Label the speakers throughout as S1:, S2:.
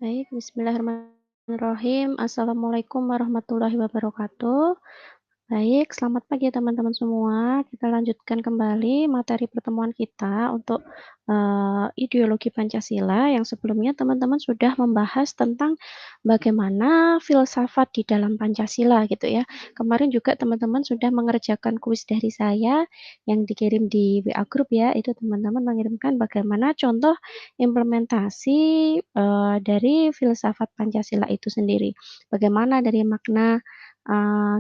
S1: Baik, bismillahirrahmanirrahim. Assalamualaikum warahmatullahi wabarakatuh. Baik, selamat pagi teman-teman semua. Kita lanjutkan kembali materi pertemuan kita untuk ideologi Pancasila yang sebelumnya teman-teman sudah membahas tentang bagaimana filsafat di dalam Pancasila gitu ya. Kemarin juga teman-teman sudah mengerjakan kuis dari saya yang dikirim di WA grup ya. Itu teman-teman mengirimkan bagaimana contoh implementasi dari filsafat Pancasila itu sendiri. Bagaimana dari makna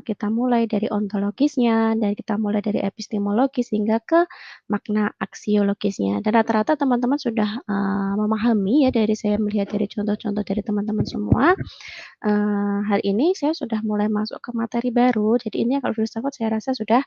S1: kita mulai dari ontologisnya, dan kita mulai dari epistemologis hingga ke makna aksiologisnya. Dan rata-rata teman-teman sudah memahami ya dari saya melihat dari contoh-contoh dari teman-teman semua. Hari ini saya sudah mulai masuk ke materi baru, jadi ini kalau filsafat saya rasa sudah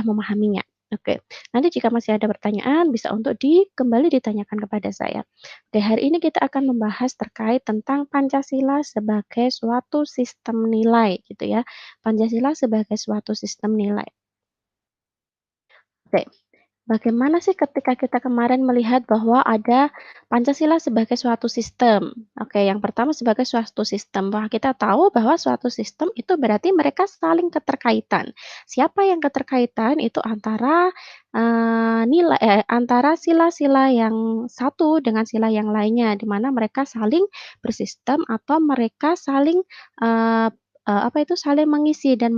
S1: memahaminya. Oke, nanti jika masih ada pertanyaan bisa untuk kembali ditanyakan kepada saya. Oke, hari ini kita akan membahas terkait tentang Pancasila sebagai suatu sistem nilai gitu ya. Pancasila sebagai suatu sistem nilai. Oke. Bagaimana sih ketika kita kemarin melihat bahwa ada Pancasila sebagai suatu sistem? Oke, yang pertama sebagai suatu sistem, bahwa kita tahu bahwa suatu sistem itu berarti mereka saling keterkaitan. Siapa yang keterkaitan? Itu antara, antara sila-sila yang satu dengan sila yang lainnya, di mana mereka saling bersistem atau mereka saling, eee eee, apa itu, saling mengisi dan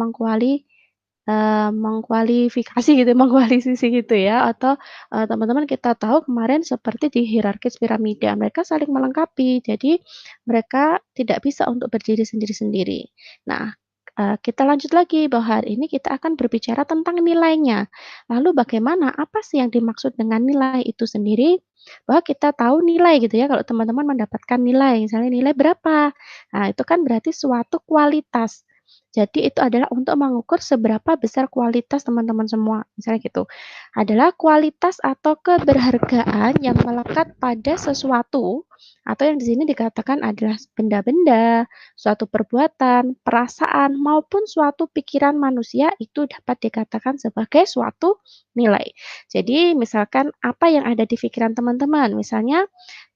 S1: mengkualifikasi gitu, mengkualisisi gitu ya atau, teman-teman kita tahu kemarin seperti di hierarkis piramida, mereka saling melengkapi. Jadi mereka tidak bisa untuk berdiri sendiri-sendiri. Nah, kita lanjut lagi bahwa hari ini kita akan berbicara tentang nilainya. Lalu bagaimana, apa sih yang dimaksud dengan nilai itu sendiri? Bahwa kita tahu nilai gitu ya, kalau teman-teman mendapatkan nilai, misalnya nilai berapa. Nah, itu kan berarti suatu kualitas. Jadi itu adalah untuk mengukur seberapa besar kualitas teman-teman semua, misalnya gitu. Adalah kualitas atau keberhargaan yang melekat pada sesuatu, atau yang di sini dikatakan adalah benda-benda, suatu perbuatan, perasaan, maupun suatu pikiran manusia itu dapat dikatakan sebagai suatu nilai. Jadi misalkan apa yang ada di pikiran teman-teman, misalnya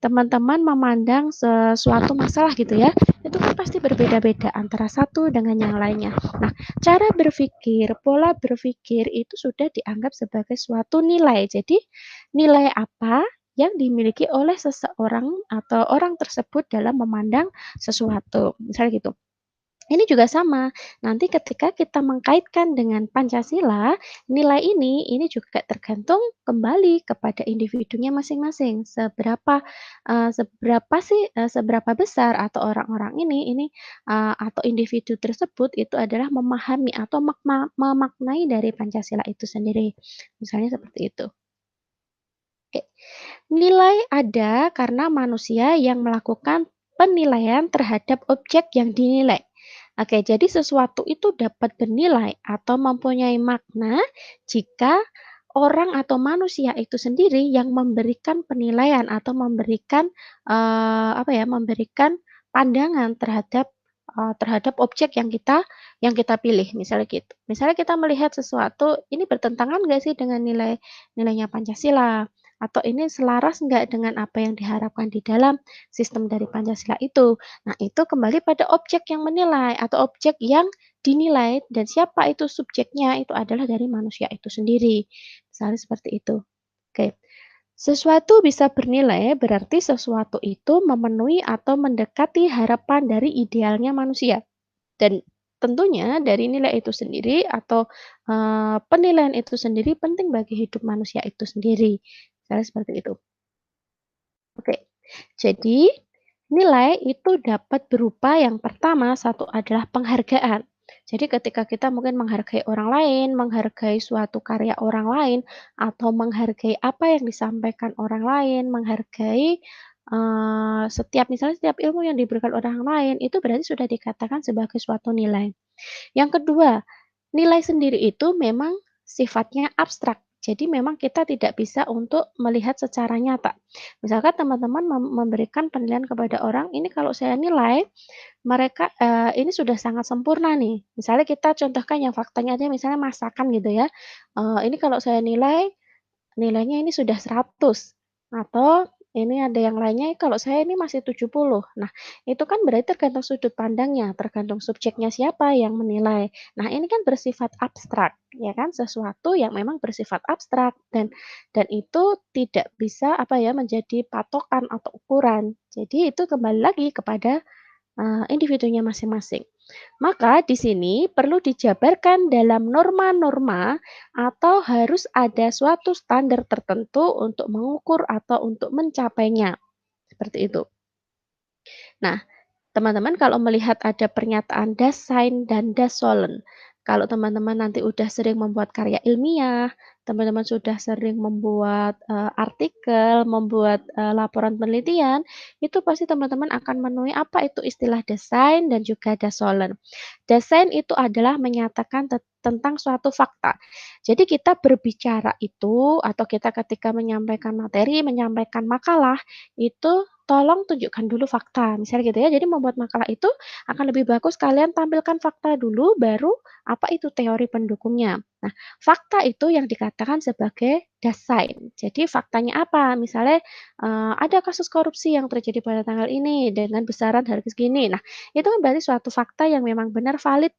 S1: teman-teman memandang sesuatu masalah gitu ya, itu kan pasti berbeda-beda antara satu dengan yang lainnya. Nah, cara berpikir, pola berpikir itu sudah dianggap sebagai suatu nilai. Jadi, nilai apa yang dimiliki oleh seseorang atau orang tersebut dalam memandang sesuatu, misalnya gitu. Ini juga sama, nanti ketika kita mengkaitkan dengan Pancasila, nilai ini juga tergantung kembali kepada individunya masing-masing. Seberapa besar atau orang-orang ini, atau individu tersebut itu adalah memahami atau memaknai dari Pancasila itu sendiri. Misalnya seperti itu. Oke. Nilai ada karena manusia yang melakukan penilaian terhadap objek yang dinilai. Oke, jadi sesuatu itu dapat bernilai atau mempunyai makna jika orang atau manusia itu sendiri yang memberikan penilaian atau memberikan pandangan terhadap objek yang kita pilih, misalnya gitu. Misalnya kita melihat sesuatu, ini bertentangan nggak sih dengan nilainya Pancasila? Atau ini selaras nggak dengan apa yang diharapkan di dalam sistem dari Pancasila itu. Nah, itu kembali pada objek yang menilai atau objek yang dinilai dan siapa itu subjeknya, itu adalah dari manusia itu sendiri. Misalnya seperti itu. Oke. Sesuatu bisa bernilai berarti sesuatu itu memenuhi atau mendekati harapan dari idealnya manusia. Dan tentunya dari nilai itu sendiri atau, penilaian itu sendiri penting bagi hidup manusia itu sendiri. Misalnya seperti itu. Oke, jadi nilai itu dapat berupa yang pertama, satu adalah penghargaan. Jadi ketika kita mungkin menghargai orang lain, menghargai suatu karya orang lain, atau menghargai apa yang disampaikan orang lain, menghargai, setiap ilmu yang diberikan orang lain, itu berarti sudah dikatakan sebagai suatu nilai. Yang kedua, nilai sendiri itu memang sifatnya abstrak. Jadi memang kita tidak bisa untuk melihat secara nyata. Misalkan teman-teman memberikan penilaian kepada orang, ini kalau saya nilai mereka, ini sudah sangat sempurna nih. Misalnya kita contohkan yang faktanya aja misalnya masakan gitu ya, ini kalau saya nilainya ini sudah 100 atau ini ada yang lainnya, kalau saya ini masih 70. Nah, itu kan berarti tergantung sudut pandangnya, tergantung subjeknya siapa yang menilai. Nah, ini kan bersifat abstrak, ya kan? Sesuatu yang memang bersifat abstrak dan itu tidak bisa, apa ya, menjadi patokan atau ukuran. Jadi itu kembali lagi kepada, individunya masing-masing. Maka di sini perlu dijabarkan dalam norma-norma atau harus ada suatu standar tertentu untuk mengukur atau untuk mencapainya, seperti itu. Nah, teman-teman kalau melihat ada pernyataan das Sein dan das Sollen, kalau teman-teman nanti udah sering membuat karya ilmiah, teman-teman sudah sering membuat, artikel, membuat, laporan penelitian, itu pasti teman-teman akan menemui apa itu istilah das Sein dan juga das Sollen. Das Sein itu adalah menyatakan tentang suatu fakta. Jadi kita berbicara itu atau kita ketika menyampaikan materi, menyampaikan makalah, itu tolong tunjukkan dulu fakta, misalnya gitu ya. Jadi membuat makalah itu akan lebih bagus kalian tampilkan fakta dulu, baru apa itu teori pendukungnya. Nah, fakta itu yang dikatakan sebagai das Sein. Jadi faktanya apa? Misalnya, ada kasus korupsi yang terjadi pada tanggal ini dengan besaran harga segini. Nah, itu kan berarti suatu fakta yang memang benar valid,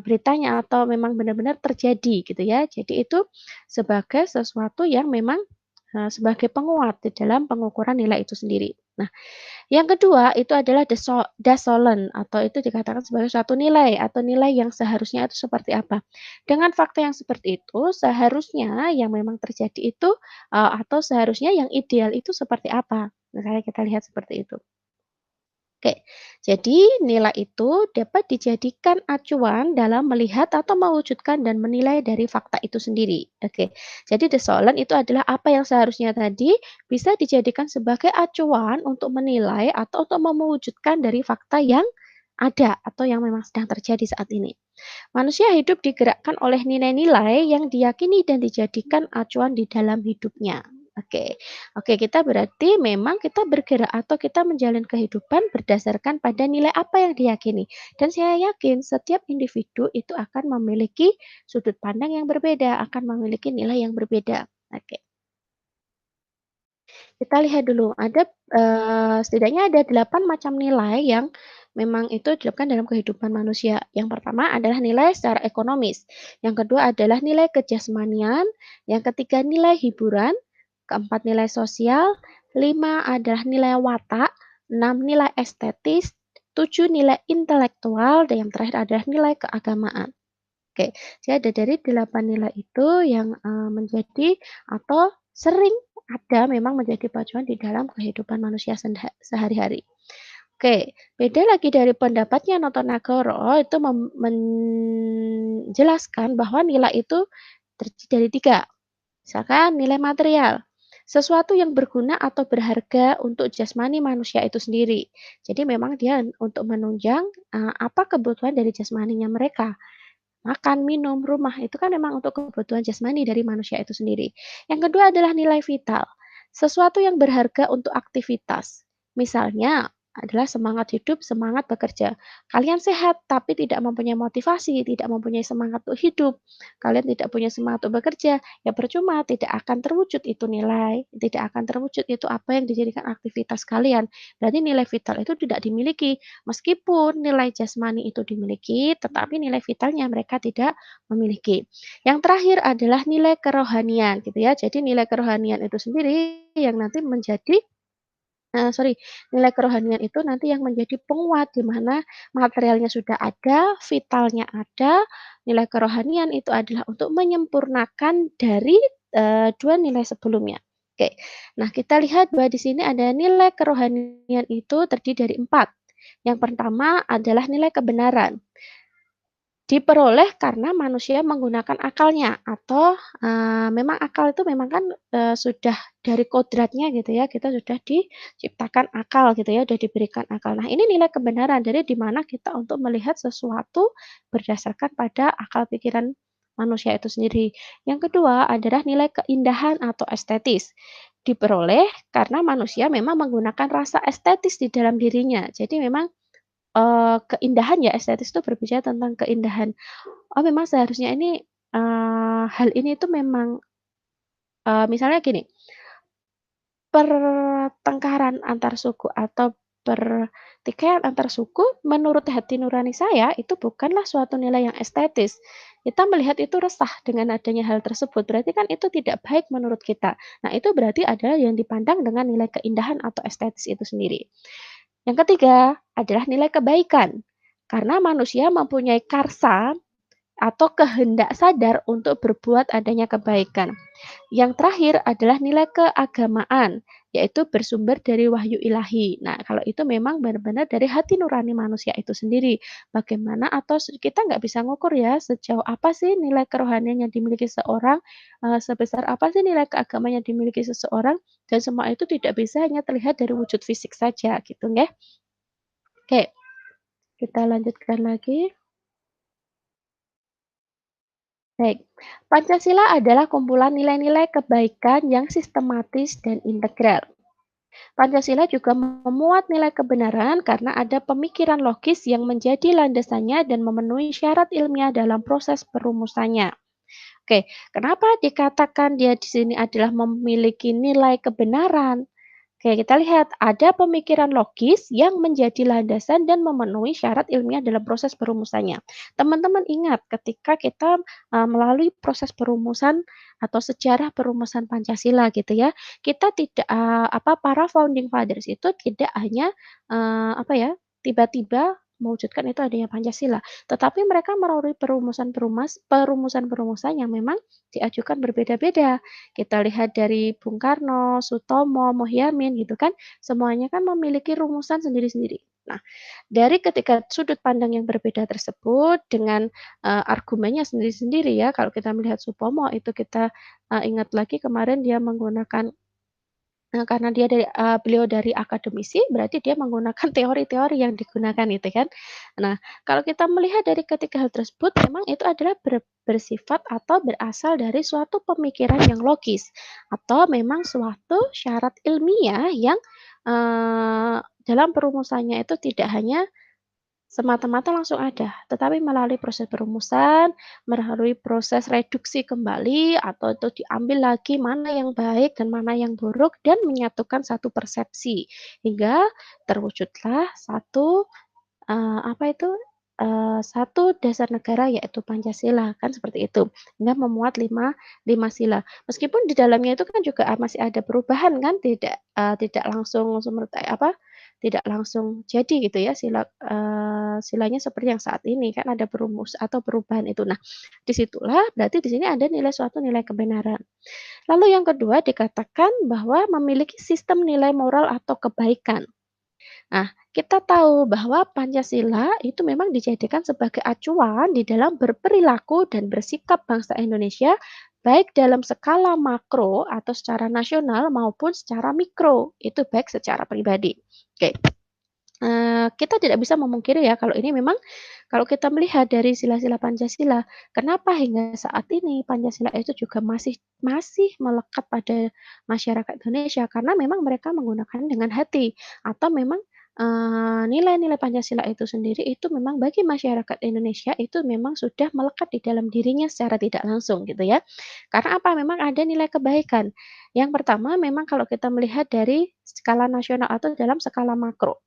S1: beritanya atau memang benar-benar terjadi gitu ya. Jadi itu sebagai sesuatu yang memang, sebagai penguat di dalam pengukuran nilai itu sendiri. Nah, yang kedua itu adalah das Sollen atau itu dikatakan sebagai suatu nilai atau nilai yang seharusnya itu seperti apa. Dengan fakta yang seperti itu, seharusnya yang memang terjadi itu, atau seharusnya yang ideal itu seperti apa. Misalnya kita lihat seperti itu. Oke, jadi nilai itu dapat dijadikan acuan dalam melihat atau mewujudkan dan menilai dari fakta itu sendiri. Oke, jadi desolen itu adalah apa yang seharusnya tadi bisa dijadikan sebagai acuan untuk menilai atau untuk mewujudkan dari fakta yang ada atau yang memang sedang terjadi saat ini. Manusia hidup digerakkan oleh nilai-nilai yang diyakini dan dijadikan acuan di dalam hidupnya. Oke, oke, kita berarti memang kita bergerak atau kita menjalin kehidupan berdasarkan pada nilai apa yang diyakini. Dan saya yakin setiap individu itu akan memiliki sudut pandang yang berbeda, akan memiliki nilai yang berbeda. Oke, kita lihat dulu ada setidaknya ada 8 macam nilai yang memang itu diterapkan dalam kehidupan manusia. Yang pertama adalah nilai secara ekonomis, yang kedua adalah nilai kejasmanian, yang ketiga nilai hiburan, keempat nilai sosial, 5 adalah nilai watak, 6 nilai estetis, 7 nilai intelektual, dan yang terakhir adalah nilai keagamaan. Oke, jadi ada dari 8 nilai itu yang, menjadi atau sering ada memang menjadi pacuan di dalam kehidupan manusia sehari-hari. Oke, beda lagi dari pendapatnya Noto Nagoro itu menjelaskan bahwa nilai itu terdiri dari 3. Misalkan nilai material, sesuatu yang berguna atau berharga untuk jasmani manusia itu sendiri. Jadi memang dia untuk menunjang, apa kebutuhan dari jasmaninya mereka. Makan, minum, rumah, itu kan memang untuk kebutuhan jasmani dari manusia itu sendiri. Yang kedua adalah nilai vital, sesuatu yang berharga untuk aktivitas. Misalnya adalah semangat hidup, semangat bekerja. Kalian sehat tapi tidak mempunyai motivasi, tidak mempunyai semangat untuk hidup, kalian tidak punya semangat untuk bekerja, ya percuma, tidak akan terwujud itu nilai, tidak akan terwujud itu apa yang dijadikan aktivitas kalian. Berarti nilai vital itu tidak dimiliki. Meskipun nilai jasmani itu dimiliki, tetapi nilai vitalnya mereka tidak memiliki. Yang terakhir adalah nilai kerohanian gitu ya. Jadi nilai kerohanian itu sendiri yang nanti menjadi sorry, nilai kerohanian itu nanti yang menjadi penguat di mana materialnya sudah ada, vitalnya ada, nilai kerohanian itu adalah untuk menyempurnakan dari, 2 nilai sebelumnya. Oke. Nah, kita lihat bahwa di sini ada nilai kerohanian itu terdiri dari 4. Yang pertama adalah nilai kebenaran. Diperoleh karena manusia menggunakan akalnya atau, memang akal itu memang kan, sudah dari kodratnya gitu ya, kita sudah diciptakan akal gitu ya, sudah diberikan akal. Nah, ini nilai kebenaran, jadi di mana kita untuk melihat sesuatu berdasarkan pada akal pikiran manusia itu sendiri. Yang kedua adalah nilai keindahan atau estetis. Diperoleh karena manusia memang menggunakan rasa estetis di dalam dirinya. Jadi memang, keindahan ya, estetis itu berbicara tentang keindahan. Oh memang seharusnya ini, hal ini tuh memang, misalnya gini, pertengkaran antar suku atau pertikaian antar suku, menurut hati nurani saya itu bukanlah suatu nilai yang estetis. Kita melihat itu resah dengan adanya hal tersebut, berarti kan itu tidak baik menurut kita. Nah, itu berarti adalah yang dipandang dengan nilai keindahan atau estetis itu sendiri. Yang ketiga adalah nilai kebaikan. Karena manusia mempunyai karsa atau kehendak sadar untuk berbuat adanya kebaikan. Yang terakhir adalah nilai keagamaan, yaitu bersumber dari wahyu ilahi. Nah, kalau itu memang benar-benar dari hati nurani manusia itu sendiri. Bagaimana atau kita nggak bisa ngukur ya sejauh apa sih nilai kerohanian yang dimiliki seorang, sebesar apa sih nilai keagamaan yang dimiliki seseorang, dan semua itu tidak bisa hanya terlihat dari wujud fisik saja gitu ya. Oke, kita lanjutkan lagi. Baik, Pancasila adalah kumpulan nilai-nilai kebaikan yang sistematis dan integral. Pancasila juga memuat nilai kebenaran karena ada pemikiran logis yang menjadi landasannya dan memenuhi syarat ilmiah dalam proses perumusannya. Oke, kenapa dikatakan dia di sini adalah memiliki nilai kebenaran? Oke, kita lihat ada pemikiran logis yang menjadi landasan dan memenuhi syarat ilmiah dalam proses perumusannya. Teman-teman ingat ketika kita melalui proses perumusan atau sejarah perumusan Pancasila gitu ya, kita tidak para founding fathers itu tidak hanya apa ya, tiba-tiba mewujudkan itu adanya Pancasila, tetapi mereka melalui perumusan-perumusan yang memang diajukan berbeda-beda. Kita lihat dari Bung Karno, Sutomo, Muhyiddin gitu kan, semuanya kan memiliki rumusan sendiri-sendiri. Nah, dari ketika sudut pandang yang berbeda tersebut dengan, argumennya sendiri-sendiri ya, kalau kita melihat Sutomo itu kita, ingat lagi kemarin dia menggunakan karena beliau dari akademisi, berarti dia menggunakan teori-teori yang digunakan itu kan. Nah, kalau kita melihat dari ketiga hal tersebut, memang itu adalah bersifat atau berasal dari suatu pemikiran yang logis, atau memang suatu syarat ilmiah yang, dalam perumusannya itu tidak hanya semata-mata langsung ada, tetapi melalui proses perumusan, melalui proses reduksi kembali, atau itu diambil lagi mana yang baik dan mana yang buruk, dan menyatukan satu persepsi, hingga terwujudlah satu, satu dasar negara yaitu Pancasila, kan seperti itu. Hingga memuat lima lima sila. Meskipun di dalamnya itu kan juga, masih ada perubahan kan, tidak langsung tidak langsung jadi gitu ya silanya seperti yang saat ini, kan ada perumus atau perubahan itu. Nah, disitulah berarti di sini ada suatu nilai kebenaran. Lalu yang kedua dikatakan bahwa memiliki sistem nilai moral atau kebaikan. Nah, kita tahu bahwa Pancasila itu memang dijadikan sebagai acuan di dalam berperilaku dan bersikap bangsa Indonesia, baik dalam skala makro atau secara nasional maupun secara mikro, itu baik secara pribadi. Oke, kita tidak bisa memungkiri ya kalau ini memang kalau kita melihat dari sila-sila Pancasila, kenapa hingga saat ini Pancasila itu juga masih masih melekat pada masyarakat Indonesia, karena memang mereka menggunakan dengan hati atau memang, nilai-nilai Pancasila itu sendiri itu memang bagi masyarakat Indonesia itu memang sudah melekat di dalam dirinya secara tidak langsung gitu ya. Karena apa? Memang ada nilai kebaikan. Yang pertama memang kalau kita melihat dari skala nasional atau dalam skala makro.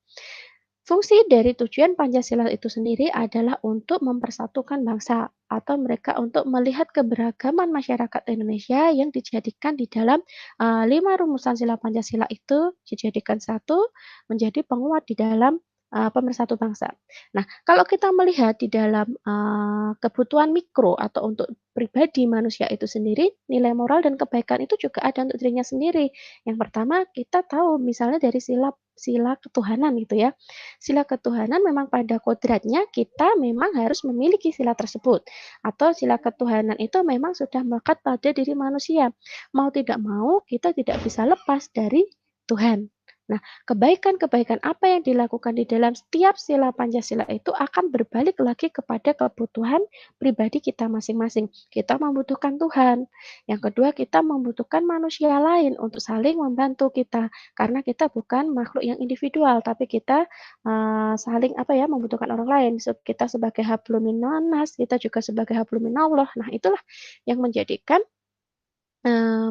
S1: Fungsi dari tujuan Pancasila itu sendiri adalah untuk mempersatukan bangsa atau mereka untuk melihat keberagaman masyarakat Indonesia yang dijadikan di dalam 5 rumusan sila Pancasila itu dijadikan satu menjadi penguat di dalam pemersatu bangsa. Nah, kalau kita melihat di dalam kebutuhan mikro atau untuk pribadi manusia itu sendiri, nilai moral dan kebaikan itu juga ada untuk dirinya sendiri. Yang pertama, kita tahu misalnya dari sila sila ketuhanan gitu ya. Sila ketuhanan memang pada kodratnya kita memang harus memiliki sila tersebut, atau sila ketuhanan itu memang sudah melekat pada diri manusia. Mau tidak mau kita tidak bisa lepas dari Tuhan. Nah, kebaikan-kebaikan apa yang dilakukan di dalam setiap sila Pancasila itu akan berbalik lagi kepada kebutuhan pribadi kita masing-masing. Kita membutuhkan Tuhan. Yang kedua, kita membutuhkan manusia lain untuk saling membantu kita. Karena kita bukan makhluk yang individual, tapi kita saling membutuhkan orang lain. Kita sebagai hablum minannas, kita juga sebagai hablum minallah. Nah, itulah yang menjadikan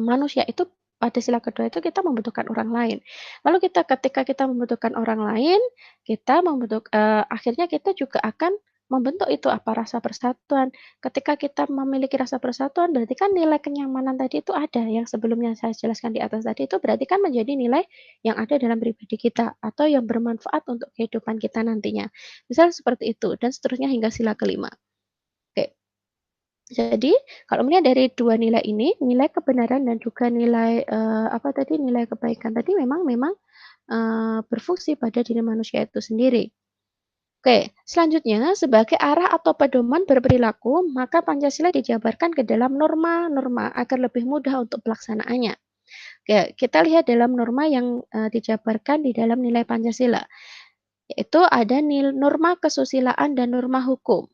S1: manusia itu pada sila kedua itu kita membutuhkan orang lain. Lalu ketika kita membutuhkan orang lain, akhirnya kita juga akan membentuk itu apa, rasa persatuan. Ketika kita memiliki rasa persatuan, berarti kan nilai kenyamanan tadi itu ada, yang sebelumnya saya jelaskan di atas tadi itu berarti kan menjadi nilai yang ada dalam pribadi kita, atau yang bermanfaat untuk kehidupan kita nantinya. Misal seperti itu, dan seterusnya hingga sila kelima. Oke. Jadi, kalau melihat dari 2 nilai ini, nilai kebenaran dan juga nilai, apa tadi, nilai kebaikan tadi memang memang, berfungsi pada diri manusia itu sendiri. Oke, selanjutnya sebagai arah atau pedoman berperilaku, maka Pancasila dijabarkan ke dalam norma-norma agar lebih mudah untuk pelaksanaannya. Oke, kita lihat dalam norma yang, dijabarkan di dalam nilai Pancasila, yaitu ada norma kesusilaan dan norma hukum.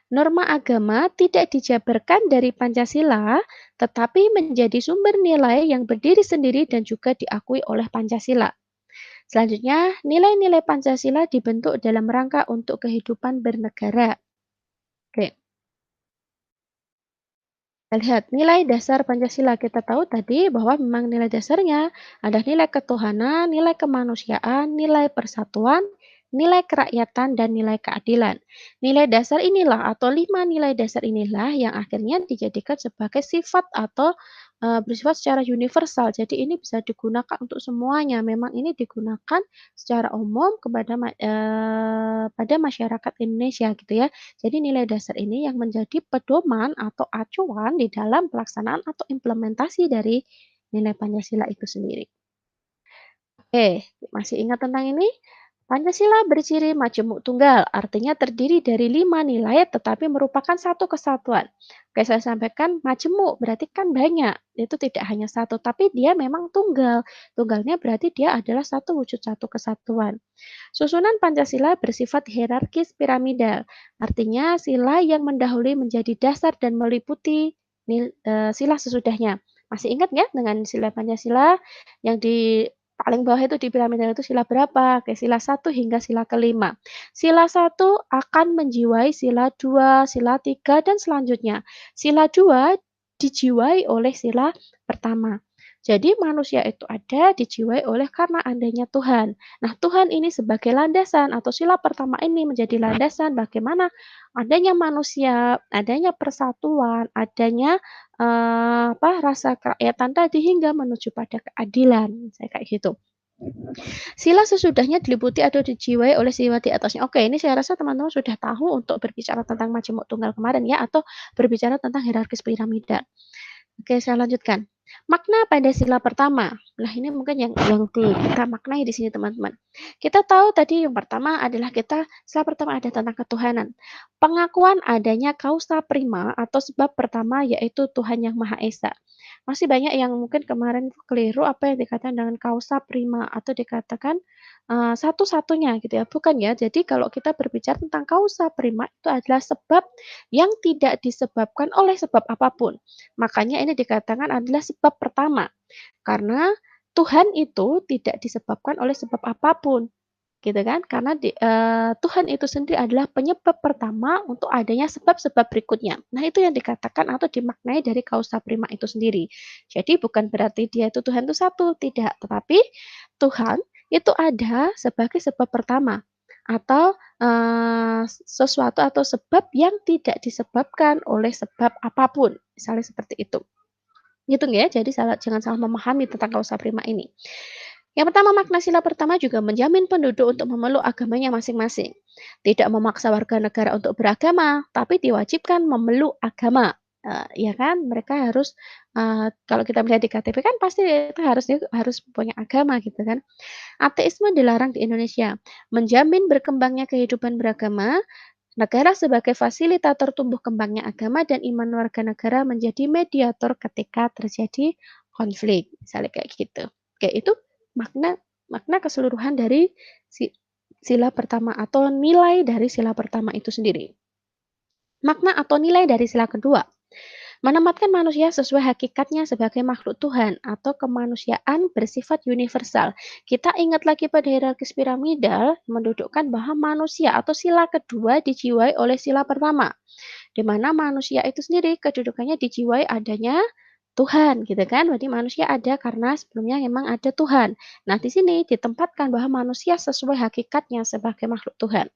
S1: Norma agama tidak dijabarkan dari Pancasila, tetapi menjadi sumber nilai yang berdiri sendiri dan juga diakui oleh Pancasila. Selanjutnya, nilai-nilai Pancasila dibentuk dalam rangka untuk kehidupan bernegara. Oke, kita lihat nilai dasar Pancasila. Kita tahu tadi bahwa memang nilai dasarnya ada nilai ketuhanan, nilai kemanusiaan, nilai persatuan, nilai kerakyatan, dan nilai keadilan. Nilai dasar inilah atau 5 nilai dasar inilah yang akhirnya dijadikan sebagai sifat atau bersifat secara universal. Jadi ini bisa digunakan untuk semuanya. Memang ini digunakan secara umum pada masyarakat Indonesia gitu ya. Jadi nilai dasar ini yang menjadi pedoman atau acuan di dalam pelaksanaan atau implementasi dari nilai Pancasila itu sendiri. Oke, masih ingat tentang ini? Pancasila berciri majemuk tunggal, artinya terdiri dari 5 nilai tetapi merupakan satu kesatuan. Oke, saya sampaikan majemuk, berarti kan banyak. Itu tidak hanya satu, tapi dia memang tunggal. Tunggalnya berarti dia adalah satu wujud satu kesatuan. Susunan Pancasila bersifat hierarkis piramidal, artinya sila yang mendahului menjadi dasar dan meliputi sila sesudahnya. Masih ingat nggak dengan sila Pancasila yang di paling bawah itu di piramida itu sila berapa? Oke, sila 1 hingga sila kelima. Sila 1 akan menjiwai sila 2, sila 3, dan selanjutnya. Sila 2 dijiwai oleh sila pertama. Jadi manusia itu ada dijiwai oleh karena adanya Tuhan. Nah, Tuhan ini sebagai landasan atau sila pertama ini menjadi landasan bagaimana adanya manusia, adanya persatuan, adanya rasa kerakyatan tadi hingga menuju pada keadilan, saya kayak gitu. Sila sesudahnya diliputi atau dijiwai oleh sila di atasnya. Oke, ini saya rasa teman-teman sudah tahu untuk berbicara tentang majemuk tunggal kemarin ya, atau berbicara tentang hierarkis piramida. Oke, saya lanjutkan. Makna pada sila pertama. Nah, ini mungkin yang kita maknai di sini, teman-teman. Kita tahu tadi yang pertama adalah sila pertama ada tentang ketuhanan. Pengakuan adanya causa prima atau sebab pertama yaitu Tuhan Yang Maha Esa. Masih banyak yang mungkin kemarin keliru apa yang dikatakan dengan causa prima atau dikatakan satu-satunya gitu ya. Bukan ya. Jadi kalau kita berbicara tentang causa prima itu adalah sebab yang tidak disebabkan oleh sebab apapun. Makanya ini dikatakan adalah sebab pertama, karena Tuhan itu tidak disebabkan oleh sebab apapun, gitu kan. Karena Tuhan itu sendiri adalah penyebab pertama untuk adanya sebab-sebab berikutnya. Nah, itu yang dikatakan atau dimaknai dari causa prima itu sendiri. Jadi bukan berarti dia itu Tuhan itu satu, tidak. Tetapi Tuhan itu ada sebagai sebab pertama atau, sesuatu atau sebab yang tidak disebabkan oleh sebab apapun, misalnya seperti itu. Gitu ya, jadi jangan salah memahami tentang causa prima ini. Yang pertama, makna sila pertama juga menjamin penduduk untuk memeluk agamanya masing-masing. Tidak memaksa warga negara untuk beragama, tapi diwajibkan memeluk agama. Ya kan, mereka harus, kalau kita melihat di KTP kan pasti itu harus punya agama gitu kan. Ateisme dilarang di Indonesia, menjamin berkembangnya kehidupan beragama. Negara sebagai fasilitator tumbuh kembangnya agama dan iman warga negara menjadi mediator ketika terjadi konflik, misalnya kayak gitu. Oke, itu makna makna keseluruhan dari sila pertama atau nilai dari sila pertama itu sendiri. Makna atau nilai dari sila kedua, menempatkan manusia sesuai hakikatnya sebagai makhluk Tuhan atau kemanusiaan bersifat universal. Kita ingat lagi pada hierarkis piramidal mendudukkan bahwa manusia atau sila kedua dijiwai oleh sila pertama, di mana manusia itu sendiri kedudukannya dijiwai adanya Tuhan gitu kan. Berarti manusia ada karena sebelumnya memang ada Tuhan. Nah, di sini ditempatkan bahwa manusia sesuai hakikatnya sebagai makhluk Tuhan.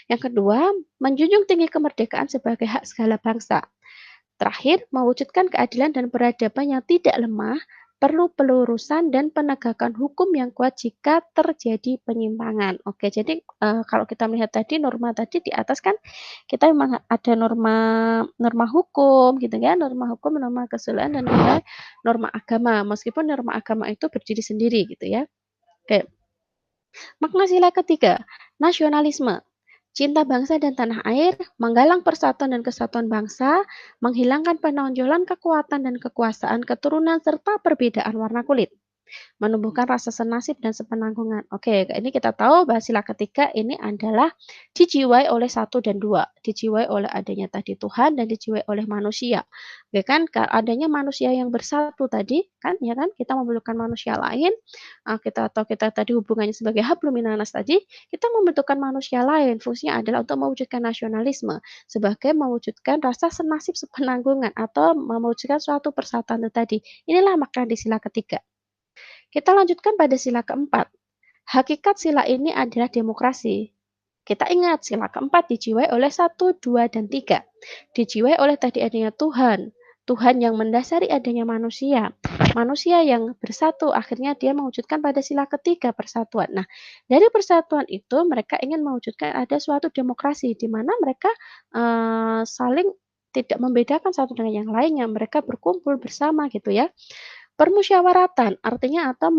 S1: Yang kedua, menjunjung tinggi kemerdekaan sebagai hak segala bangsa. Terakhir, mewujudkan keadilan dan peradaban yang tidak lemah, perlu pelurusan dan penegakan hukum yang kuat jika terjadi penyimpangan. Oke, jadi kalau kita melihat tadi norma tadi di atas kan kita memang ada norma norma hukum gitu ya, norma hukum, norma kesusilaan dan juga norma agama. Meskipun norma agama itu berdiri sendiri gitu ya. Oke, makna sila ketiga, nasionalisme. Cinta bangsa dan tanah air, menggalang persatuan dan kesatuan bangsa, menghilangkan penonjolan kekuatan dan kekuasaan keturunan serta perbedaan warna kulit. Menumbuhkan rasa senasib dan sepenanggungan. Oke, ini kita tahu bahwa sila ketiga ini adalah dijiwai oleh satu dan dua, dijiwai oleh adanya tadi Tuhan dan dijiwai oleh manusia. Oke kan, adanya manusia yang bersatu tadi, kan, ya kan, kita memerlukan manusia lain, kita tadi hubungannya sebagai hablum minanas tadi, kita membutuhkan manusia lain, fungsinya adalah untuk mewujudkan nasionalisme, sebagai mewujudkan rasa senasib sepenanggungan atau mewujudkan suatu persatuan itu tadi. Inilah makna di sila ketiga. Kita lanjutkan pada sila keempat. Hakikat sila ini adalah demokrasi. Kita ingat sila keempat dijiwai oleh satu, dua, dan tiga. Dijiwai oleh tadi adanya Tuhan. Tuhan yang mendasari adanya manusia. Manusia yang bersatu akhirnya dia mewujudkan pada sila ketiga persatuan. Nah, dari persatuan itu mereka ingin mewujudkan ada suatu demokrasi di mana mereka saling tidak membedakan satu dengan yang lainnya. Mereka berkumpul bersama gitu ya. Permusyawaratan artinya atau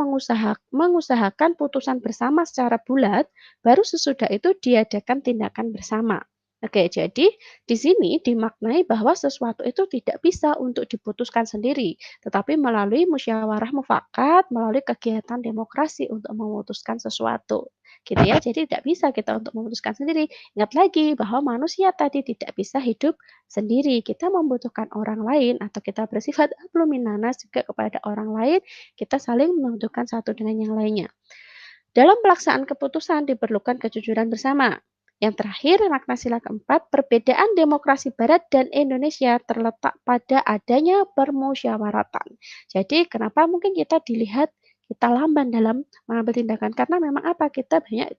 S1: mengusahakan putusan bersama secara bulat, baru sesudah itu diadakan tindakan bersama. Oke, jadi di sini dimaknai bahwa sesuatu itu tidak bisa untuk diputuskan sendiri, tetapi melalui musyawarah mufakat, melalui kegiatan demokrasi untuk memutuskan sesuatu. Gitu ya. Jadi tidak bisa kita untuk memutuskan sendiri. Ingat lagi bahwa manusia tadi tidak bisa hidup sendiri. Kita membutuhkan orang lain atau kita bersifat luminanas juga kepada orang lain, kita saling membutuhkan satu dengan yang lainnya. Dalam pelaksanaan keputusan diperlukan kejujuran bersama. Yang terakhir, makna sila keempat, perbedaan demokrasi Barat dan Indonesia terletak pada adanya permusyawaratan. Jadi, kenapa mungkin kita dilihat kita lamban dalam mengambil tindakan? Karena memang apa? Kita banyak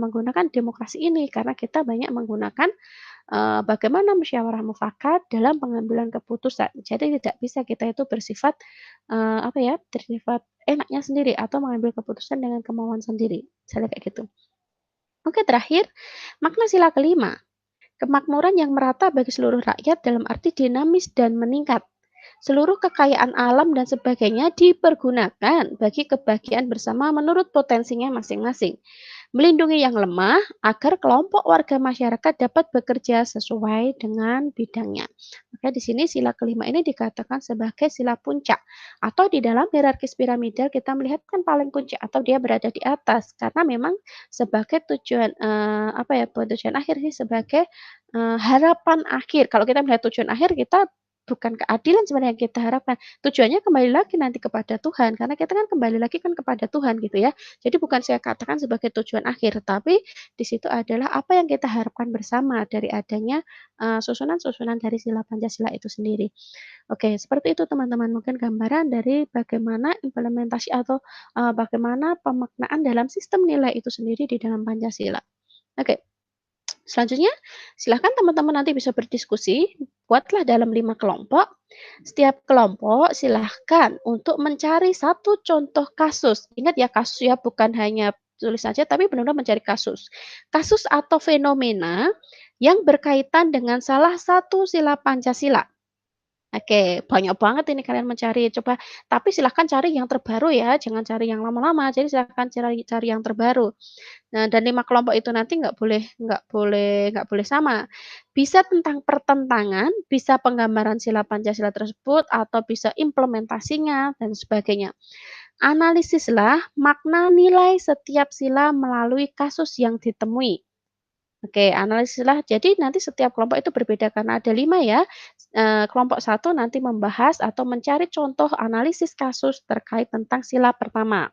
S1: menggunakan demokrasi ini, karena kita banyak menggunakan bagaimana musyawarah mufakat dalam pengambilan keputusan. Jadi tidak bisa kita itu bersifat, apa ya, bersifat enaknya sendiri atau mengambil keputusan dengan kemauan sendiri, misalnya kayak gitu. Oke terakhir, makna sila kelima, kemakmuran yang merata bagi seluruh rakyat dalam arti dinamis dan meningkat. Seluruh kekayaan alam dan sebagainya dipergunakan bagi kebahagiaan bersama menurut potensinya masing-masing. Melindungi yang lemah agar kelompok warga masyarakat dapat bekerja sesuai dengan bidangnya. Maka di sini sila kelima ini dikatakan sebagai sila puncak atau di dalam hierarkis piramidal kita melihat kan paling puncak atau dia berada di atas karena memang sebagai tujuan apa ya bukan tujuan akhir sih sebagai harapan akhir. Kalau kita melihat tujuan akhir kita bukan keadilan sebenarnya yang kita harapkan. Tujuannya kembali lagi nanti kepada Tuhan, karena kita kan kembali lagi kan kepada Tuhan gitu ya. Jadi bukan saya katakan sebagai tujuan akhir, tapi di situ adalah apa yang kita harapkan bersama dari adanya, susunan-susunan dari sila Pancasila itu sendiri. Oke, seperti itu teman-teman, mungkin gambaran dari bagaimana implementasi atau, bagaimana pemaknaan dalam sistem nilai itu sendiri di dalam Pancasila. Oke. Selanjutnya, silahkan teman-teman nanti bisa berdiskusi, buatlah dalam 5 kelompok. Setiap kelompok silahkan untuk mencari satu contoh kasus. Ingat ya kasus ya, bukan hanya tulis saja, tapi benar-benar mencari kasus. Kasus atau fenomena yang berkaitan dengan salah satu sila Pancasila. Oke, banyak banget ini kalian mencari, coba tapi silahkan cari yang terbaru ya, jangan cari yang lama-lama, jadi silahkan cari cari yang terbaru. Nah, dan 5 kelompok itu nanti nggak boleh sama. Bisa tentang pertentangan, bisa penggambaran sila Pancasila tersebut, atau bisa implementasinya, dan sebagainya. Analisislah makna nilai setiap sila melalui kasus yang ditemui. Oke, analisislah. Jadi nanti setiap kelompok itu berbeda karena ada 5 ya. Kelompok satu nanti membahas atau mencari contoh analisis kasus terkait tentang sila pertama.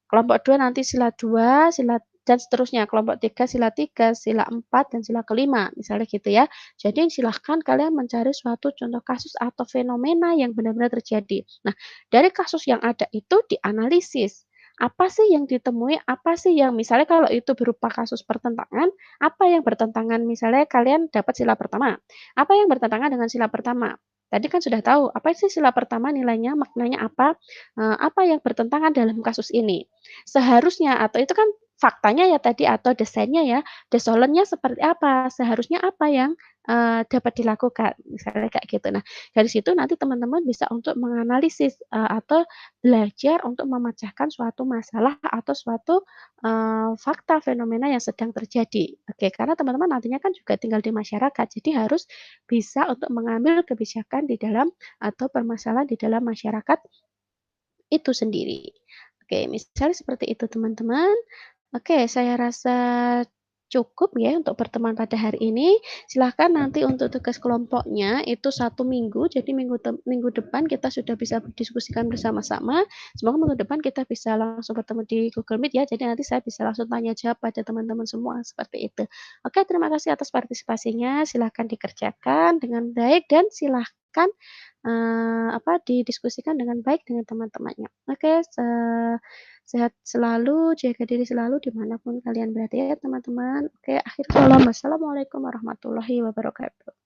S1: Kelompok 2 nanti sila 2, sila dan seterusnya, kelompok 3 sila 3, sila 4, dan sila kelima, misalnya gitu ya. Jadi silahkan kalian mencari suatu contoh kasus atau fenomena yang benar-benar terjadi. Nah, dari kasus yang ada itu dianalisis. Apa sih yang ditemui, apa sih yang misalnya kalau itu berupa kasus pertentangan, apa yang bertentangan misalnya kalian dapat sila pertama, apa yang bertentangan dengan sila pertama? Tadi kan sudah tahu, apa sih sila pertama nilainya, maknanya apa yang bertentangan dalam kasus ini. Seharusnya atau itu kan faktanya ya tadi atau desainnya ya, desolennya seperti apa, seharusnya apa yang, dapat dilakukan, misalnya kayak gitu. Nah, dari situ nanti teman-teman bisa untuk menganalisis, atau belajar untuk memecahkan suatu masalah atau suatu, fakta fenomena yang sedang terjadi. Oke, karena teman-teman nantinya kan juga tinggal di masyarakat, jadi harus bisa untuk mengambil kebijakan di dalam atau permasalahan di dalam masyarakat itu sendiri. Oke, misalnya seperti itu teman-teman. Oke, saya rasa cukup ya untuk pertemuan pada hari ini. Silahkan nanti untuk tugas kelompoknya itu 1 minggu, jadi minggu depan kita sudah bisa berdiskusikan bersama-sama. Semoga minggu depan kita bisa langsung bertemu di Google Meet ya, jadi nanti saya bisa langsung tanya jawab pada teman-teman semua, seperti itu. Oke, terima kasih atas partisipasinya, silahkan dikerjakan dengan baik dan silahkan didiskusikan dengan baik dengan teman-temannya. Oke, sehat selalu, jaga diri selalu dimanapun kalian berada ya teman-teman. Oke, akhir kalam. Wassalamualaikum warahmatullahi wabarakatuh.